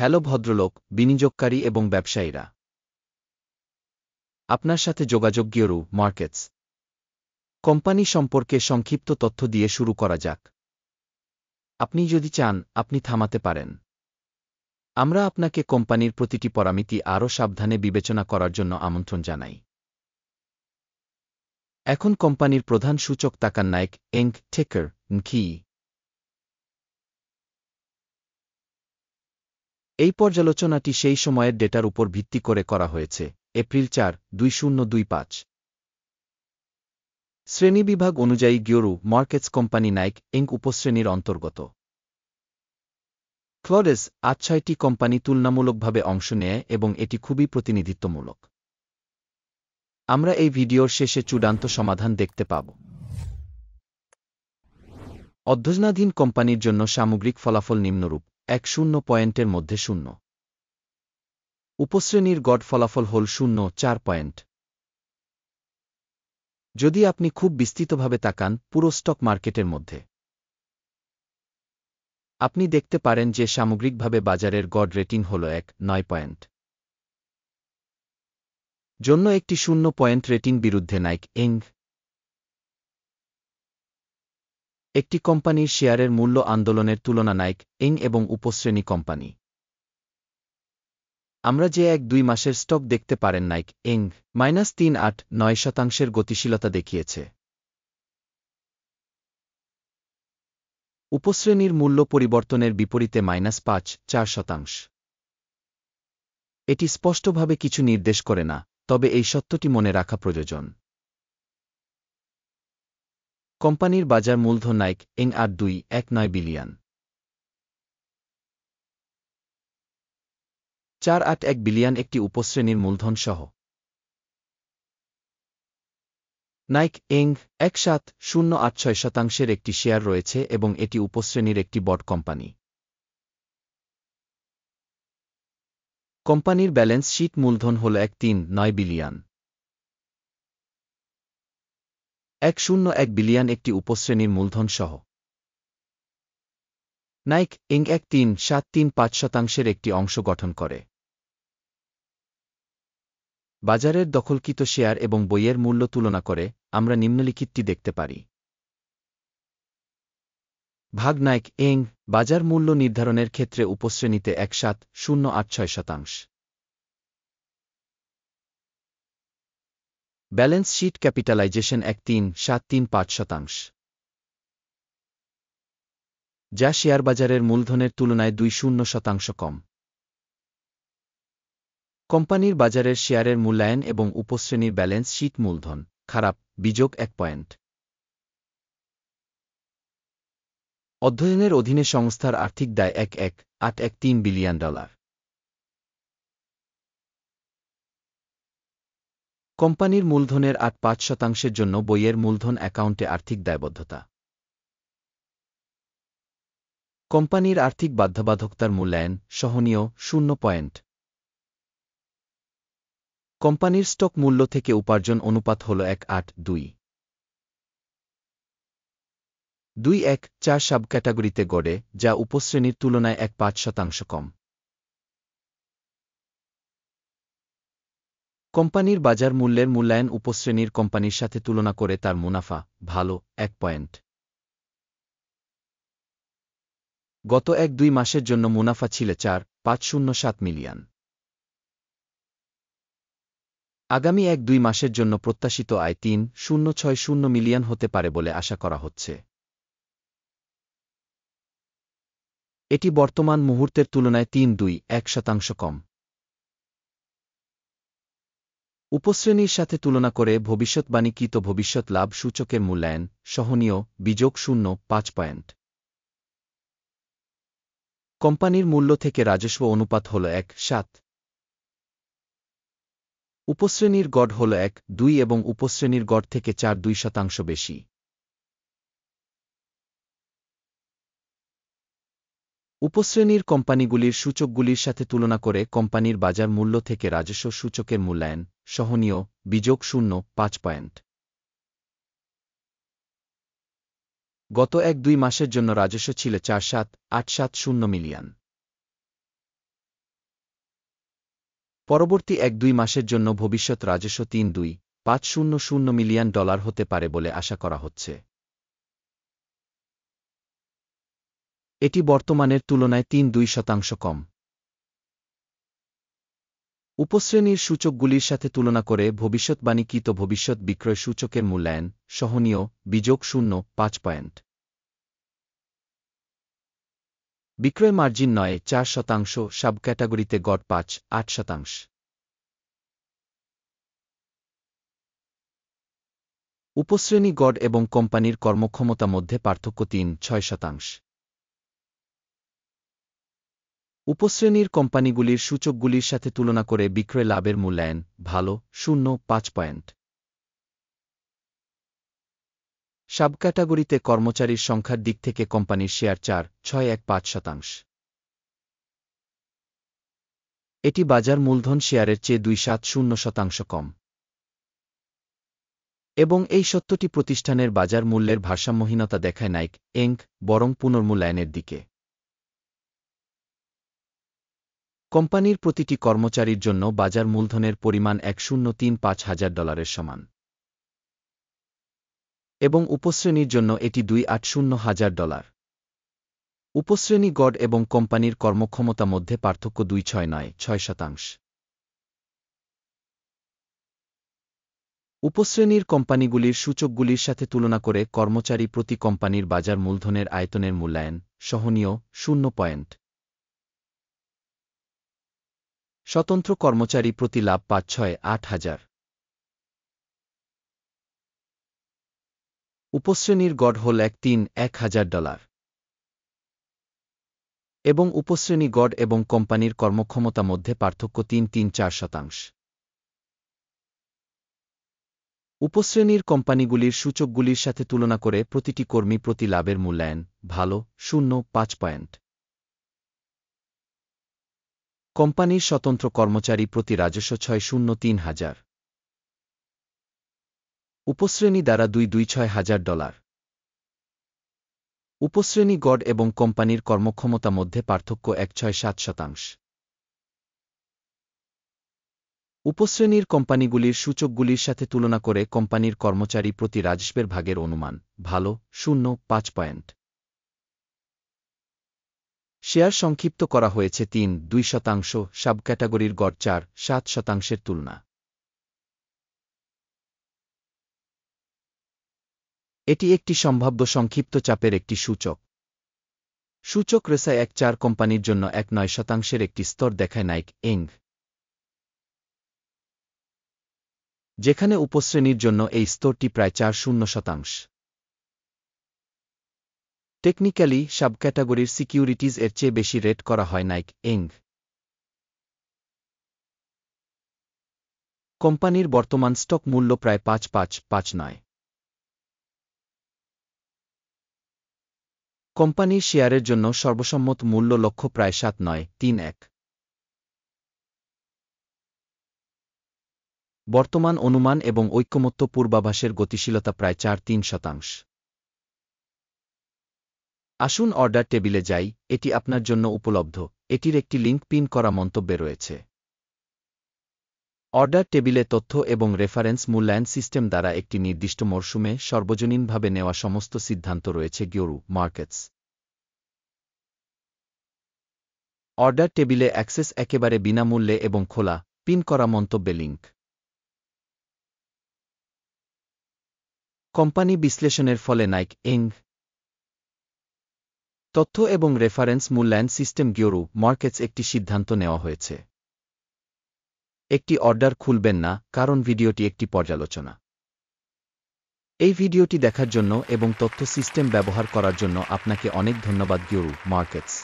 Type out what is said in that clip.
Hello ভদ্রলোক, বিনিয়োগকারী এবং ব্যবসায়ীরা। আপনার সাথে যোগাযোগ গিওরু মার্কেটস কোম্পানি সম্পর্কে সংক্ষিপ্ত তথ্য দিয়ে শুরু করা যাক। আপনি যদি চান, আপনি থামাতে পারেন। আমরা আপনাকে কোম্পানির প্রতিটি পরামিতি আরও সাবধানে বিবেচনা করার জন্য আমন্ত্রণ জানাই। এখন কোম্পানির প্রধান সূচক তাকান নাইক এঙ্ক টেকার নকি। এই পর্যালোচনাটি সেই সময়ের ডেটার উপর ভিত্তি করে করা হয়েছে, এপ্রিল 4, 2025। শ্রেণীবিভাগ অনুযায়ী গিওরু মার্কেটস কোম্পানি নাইক এঙ্ক উপশ্রেণীর অন্তর্গত। ক্লডেস 6টি কোম্পানি তুলনামূলকভাবে অংশ নেয় এবং এটি খুবই প্রতিনিধিত্বমূলক। আমরা এই ভিডিওর শেষে চূড়ান্ত সমাধান দেখতে পাব। অধ্যয়নাধীন কোম্পানির জন্য সামগ্রিক ফলাফল নিম্নরূপ: 1-0 পয়েন্টের মধ্যে 0। উপশ্রেণীর গড় ফলাফল হল 0-4 পয়েন্ট। যদি আপনি খুব বিস্তৃতভাবে তাকান পুরো স্টক মার্কেটের মধ্যে, আপনি দেখতে পারেন যে সামগ্রিকভাবে বাজারের গড় রেটিং হল 1-9 পয়েন্ট। জন্য একটি 0 পয়েন্ট রেটিং বিরুদ্ধে নাইক এঙ্ক। একটি কোম্পানির শেয়ারের মূল্য আন্দোলনের তুলনা নাইক এঙ্ক এবং উপশ্রেণী কোম্পানি। আমরা যে 1-2 মাসের স্টক দেখতে পারেন নাইক এঙ্ক -3.8-9% গতিশীলতা দেখিয়েছে। উপশ্রেণীর মূল্য পরিবর্তনের বিপরীতে -5.4%। এটি স্পষ্টভাবে কিছু নির্দেশ করে না, তবে এই সত্যটি মনে রাখা প্রয়োজন। কোম্পানির বাজার মূলধন নাইক এঙ্ক 8.219 বিলিয়ন। 481 বিলিয়ন একটি উপশ্রেণীর মূলধন সহ। নাইক এঙ্ক 1.086% একটি শেয়ার রয়েছে এবং এটি উপশ্রেণীর একটি বড় কোম্পানি। কোম্পানির ব্যালেন্স শীট মূলধন হল 1.39 বিলিয়ন। 101 বিলিয়ন একটি উপশ্রেণীর মূলধন সহ। নাইক এঙ্ক 1.3735% একটি অংশ গঠন করে। বাজারের দখলকৃত শেয়ার এবং বইয়ের মূল্য তুলনা করে আমরা নিম্নলিখিতটি দেখতে পারি। ভাগ নাইক এঙ্ক বাজার মূল্য নির্ধারণের ক্ষেত্রে উপশ্রেণীতে 1.086%। ব্যালেন্স শীট ক্যাপিটালাইজেশন 1.3735%, যা শেয়ারবাজারের মূলধনের তুলনায় 2.0% কম। কোম্পানির বাজারের শেয়ারের মূল্যায়ন এবং উপশ্রেণীর ব্যালেন্স শীট মূলধন খারাপ বিযোগ 1 পয়েন্ট। অধ্যয়নের অধীনে সংস্থার আর্থিক দায় 1.813 বিলিয়ন ডলার। কোম্পানির মূলধনের 8.5% জন্য বইয়ের মূলধন অ্যাকাউন্টে আর্থিক দায়বদ্ধতা। কোম্পানির আর্থিক বাধ্যবাধকতার মূল্যায়ন সহনীয় 0 পয়েন্ট। কোম্পানির স্টক মূল্য থেকে উপার্জন অনুপাত হল 1:8:2। 2.1-4 সাবক্যাটাগরিতে গড়ে, যা উপশ্রেণীর তুলনায় 1.5% কম। কোম্পানির বাজার মূল্যের মূল্যায়ন উপশ্রেণীর কোম্পানির সাথে তুলনা করে তার মুনাফা ভালো 1 পয়েন্ট। গত 1-2 মাসের জন্য মুনাফা ছিল 4.507 মিলিয়ন। আগামী 1-2 মাসের জন্য প্রত্যাশিত আয় 3.060 মিলিয়ন হতে পারে বলে আশা করা হচ্ছে। এটি বর্তমান মুহূর্তের তুলনায় 3.21% কম। উপশ্রেণীর সাথে তুলনা করে ভবিষ্যৎবাণীকৃত ভবিষ্যৎ লাভ সূচকের মূল্যায়ন সহনীয় বিযোগ 0.5 পয়েন্ট। কোম্পানির মূল্য থেকে রাজস্ব অনুপাত হল 1:7। উপশ্রেণীর গড় হল 1.2 এবং উপশ্রেণীর গড় থেকে 4.2% বেশি। উপশ্রেণীর কোম্পানিগুলির সূচকগুলির সাথে তুলনা করে কোম্পানির বাজার মূল্য থেকে রাজস্ব সূচকের মূল্যায়ন সহনীয় বিযোগ 0.5 পয়েন্ট। গত 1-2 মাসের জন্য রাজস্ব ছিল 4.7870 মিলিয়ন। পরবর্তী 1-2 মাসের জন্য ভবিষ্যৎ রাজস্ব $3.2-500 মিলিয়ন হতে পারে বলে আশা করা হচ্ছে। এটি বর্তমানের তুলনায় 3-2% কম। উপশ্রেণীর সূচকগুলির সাথে তুলনা করে ভবিষ্যৎবাণীকৃত ভবিষ্যৎ বিক্রয় সূচকের মূল্যায়ন সহনীয় -0.5 পয়েন্ট। বিক্রয় মার্জিন 9.4%, সাবক্যাটাগরিতে গড় 5.8%। উপশ্রেণী গড় এবং কোম্পানির কর্মক্ষমতা মধ্যে পার্থক্য 3.6%। উপশ্রেণীর কোম্পানিগুলির সূচকগুলির সাথে তুলনা করে বিক্রয় লাভের মূল্যায়ন ভালো 0.5 পয়েন্ট। সাবক্যাটাগরিতে কর্মচারীর সংখ্যার দিক থেকে কোম্পানির শেয়ার 4.615%। এটি বাজার মূলধন শেয়ারের চেয়ে 2.70% কম। এবং এই সত্যটি প্রতিষ্ঠানের বাজার মূল্যের ভারসাম্যহীনতা দেখায় নাইক ইনক বরং পুনর্মূল্যায়নের দিকে। কোম্পানির প্রতিটি কর্মচারীর জন্য বাজার মূলধনের পরিমাণ $1,035,000 সমান এবং উপশ্রেণীর জন্য এটি $2,80,000। উপশ্রেণী গড় এবং কোম্পানির কর্মক্ষমতা মধ্যে পার্থক্য 2.6% উপশ্রেণীর কোম্পানিগুলির সূচকগুলির সাথে তুলনা করে কর্মচারী প্রতি কোম্পানির বাজার মূলধনের আয়তনের মূল্যায়ন সহনীয় 0 পয়েন্ট। স্বতন্ত্র কর্মচারী প্রতি লাভ 5-6-8 উপশ্রেণীর গড় হল $1,000 এবং উপশ্রেণী গড় এবং কোম্পানির কর্মক্ষমতা মধ্যে পার্থক্য 3-4%। উপশ্রেণীর কোম্পানিগুলির সূচকগুলির সাথে তুলনা করে প্রতিটি কর্মী প্রতি লাভের মূল্যায়ন ভালো 0.5 পয়েন্ট। কোম্পানির স্বতন্ত্র কর্মচারী প্রতি রাজস্ব $603,000 উপশ্রেণী দ্বারা $226,000। উপশ্রেণী গড় এবং কোম্পানির কর্মক্ষমতা মধ্যে পার্থক্য 1.7%। উপশ্রেণীর কোম্পানিগুলির সূচকগুলির সাথে তুলনা করে কোম্পানির কর্মচারী প্রতি রাজস্বের ভাগের অনুমান ভালো 0.5 পয়েন্ট। শেয়ার সংক্ষিপ্ত করা হয়েছে 3.2%, সাবক্যাটাগরির গড় 4.7%-এর তুলনা। এটি একটি সম্ভাব্য সংক্ষিপ্ত চাপের একটি সূচক। সূচক রেসায় 1-4 কোম্পানির জন্য 1.9%-এর একটি স্তর দেখায় নাইক ইনক, যেখানে উপশ্রেণীর জন্য এই স্তরটি প্রায় 4.0%। টেকনিক্যালি সাবক্যাটাগরির সিকিউরিটিজ এর চেয়ে বেশি রেট করা হয় নাইক ইনক। কোম্পানির বর্তমান স্টক মূল্য প্রায় 5.559। কোম্পানির শেয়ারের জন্য সর্বসম্মত মূল্য লক্ষ্য প্রায় 7.931। বর্তমান অনুমান এবং ঐক্যমত্য পূর্বাভাসের গতিশীলতা প্রায় 4.3%। আসুন অর্ডার টেবিলে যাই, এটি আপনার জন্য উপলব্ধ। এটির একটি লিঙ্ক পিন করা মন্তব্যে রয়েছে। অর্ডার টেবিলে তথ্য এবং রেফারেন্স মূল্যায়ন সিস্টেম দ্বারা একটি নির্দিষ্ট মরশুমে সর্বজনীনভাবে নেওয়া সমস্ত সিদ্ধান্ত রয়েছে গিওরু মার্কেটস। অর্ডার টেবিলে অ্যাক্সেস একেবারে বিনামূল্যে এবং খোলা, পিন করা মন্তব্যে লিঙ্ক। কোম্পানি বিশ্লেষণের ফলে নাইক ইনক তথ্য এবং রেফারেন্স মূল্যায়ন সিস্টেম গিওরু মার্কেটস একটি সিদ্ধান্ত নেওয়া হয়েছে। একটি অর্ডার খুলবেন না, কারণ ভিডিওটি একটি পর্যালোচনা। এই ভিডিওটি দেখার জন্য এবং তথ্য সিস্টেম ব্যবহার করার জন্য আপনাকে অনেক ধন্যবাদ গিওরু মার্কেটস।